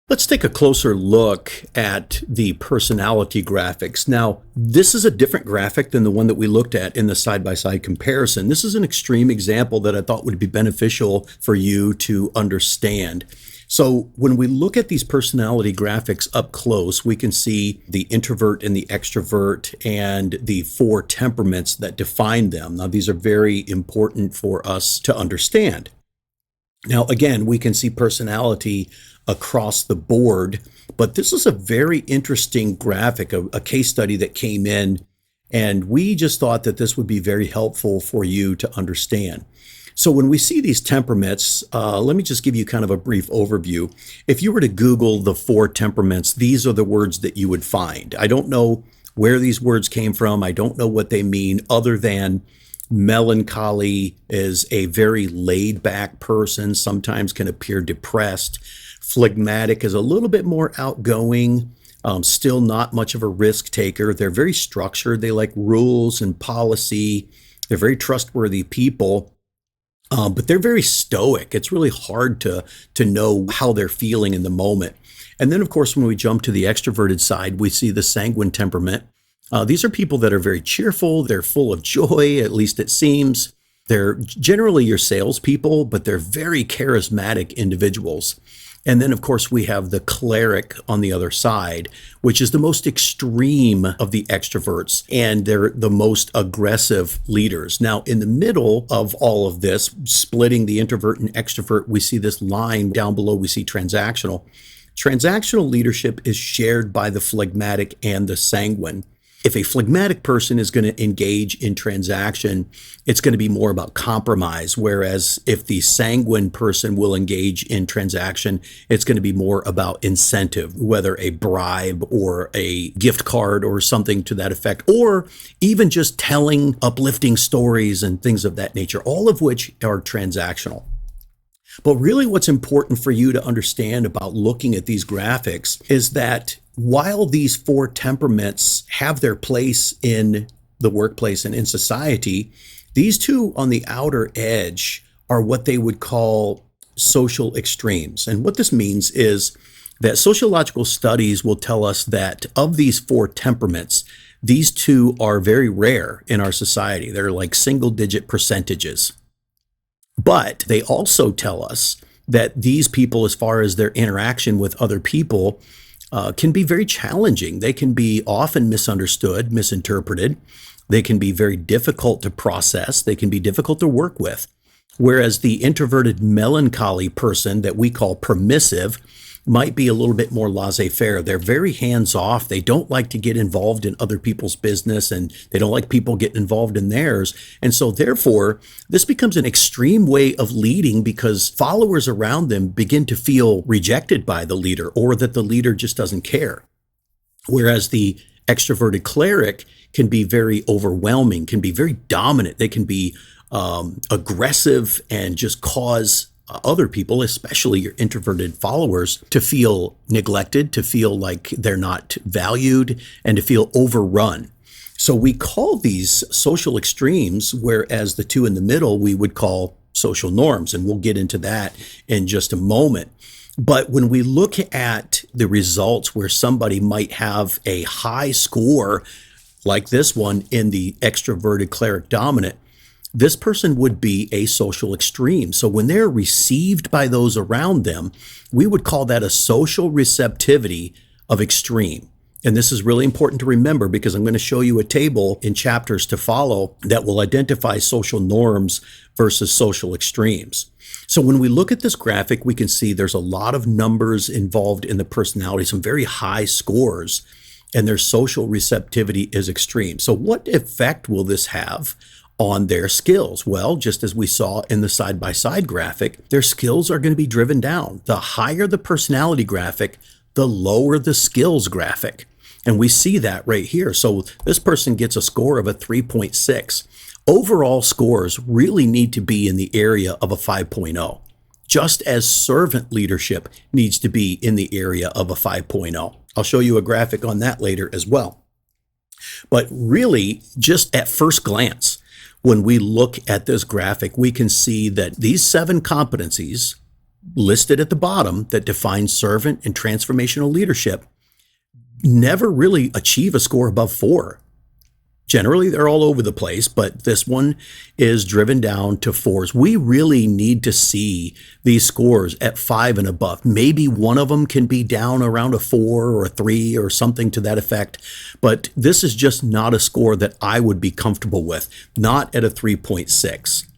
Let's take a closer look at the personality graphics. Now, this is a different graphic than the one that we looked at in the side-by-side comparison. This is an extreme example that I thought would be beneficial for you to understand. So when we look at these personality graphics up close, we can see the introvert and the extrovert and the four temperaments that define them. Now, these are very important for us to understand. Now, again, we can see personality across the board, but this is a very interesting graphic, a case study that came in, and we just thought that this would be very helpful for you to understand. So when we see these temperaments, let me just give you kind of a brief overview. If you were to Google the four temperaments, these are the words that you would find. I don't know where these words came from. I don't know what they mean, other than melancholy is a very laid back person, sometimes can appear depressed. Phlegmatic is a little bit more outgoing, still not much of a risk taker. They're very structured. They like rules and policy. They're very trustworthy people, but they're very stoic. It's really hard to know how they're feeling in the moment. And then, of course, when we jump to the extroverted side, we see the sanguine temperament. These are people that are very cheerful. They're full of joy, at least it seems. They're generally your salespeople, but they're very charismatic individuals. And then, of course, we have the cleric on the other side, which is the most extreme of the extroverts, and they're the most aggressive leaders. Now, in the middle of all of this, splitting the introvert and extrovert, we see this line down below, we see transactional. Transactional leadership is shared by the phlegmatic and the sanguine. If a phlegmatic person is going to engage in transaction, it's going to be more about compromise. Whereas if the sanguine person will engage in transaction, it's going to be more about incentive, whether a bribe or a gift card or something to that effect, or even just telling uplifting stories and things of that nature, all of which are transactional. But really what's important for you to understand about looking at these graphics is that while these four temperaments have their place in the workplace and in society, these two on the outer edge are what they would call social extremes. And what this means is that sociological studies will tell us that of these four temperaments, these two are very rare in our society. They're like single-digit percentages. But they also tell us that these people, as far as their interaction with other people, can be very challenging. They can be often misunderstood, misinterpreted. They can be very difficult to process. They can be difficult to work with. Whereas the introverted melancholy person that we call permissive might be a little bit more laissez-faire. They're very hands-off. They don't like to get involved in other people's business, and they don't like people getting involved in theirs. And so therefore, this becomes an extreme way of leading because followers around them begin to feel rejected by the leader, or that the leader just doesn't care. Whereas the extroverted cleric can be very overwhelming, can be very dominant. They can be aggressive and just cause other people, especially your introverted followers, to feel neglected, to feel like they're not valued, and to feel overrun. So we call these social extremes, whereas the two in the middle we would call social norms, and we'll get into that in just a moment. But when we look at the results where somebody might have a high score like this one in the extroverted cleric dominant, this person would be a social extreme. So when they're received by those around them, we would call that a social receptivity of extreme. And this is really important to remember because I'm going to show you a table in chapters to follow that will identify social norms versus social extremes. So when we look at this graphic, we can see there's a lot of numbers involved in the personality, some very high scores, and their social receptivity is extreme. So what effect will this have on their skills? Well, just as we saw in the side-by-side graphic, their skills are going to be driven down. The higher the personality graphic, the lower the skills graphic. And we see that right here. So this person gets a score of a 3.6. Overall scores really need to be in the area of a 5.0, just as servant leadership needs to be in the area of a 5.0. I'll show you a graphic on that later as well. But really, just at first glance, when we look at this graphic, we can see that these 7 competencies, listed at the bottom that define servant and transformational leadership never really achieve a score above 4. Generally, they're all over the place, but this one is driven down to 4s. We really need to see these scores at 5 and above. Maybe one of them can be down around a 4 or a 3 or something to that effect, but this is just not a score that I would be comfortable with, not at a 3.6.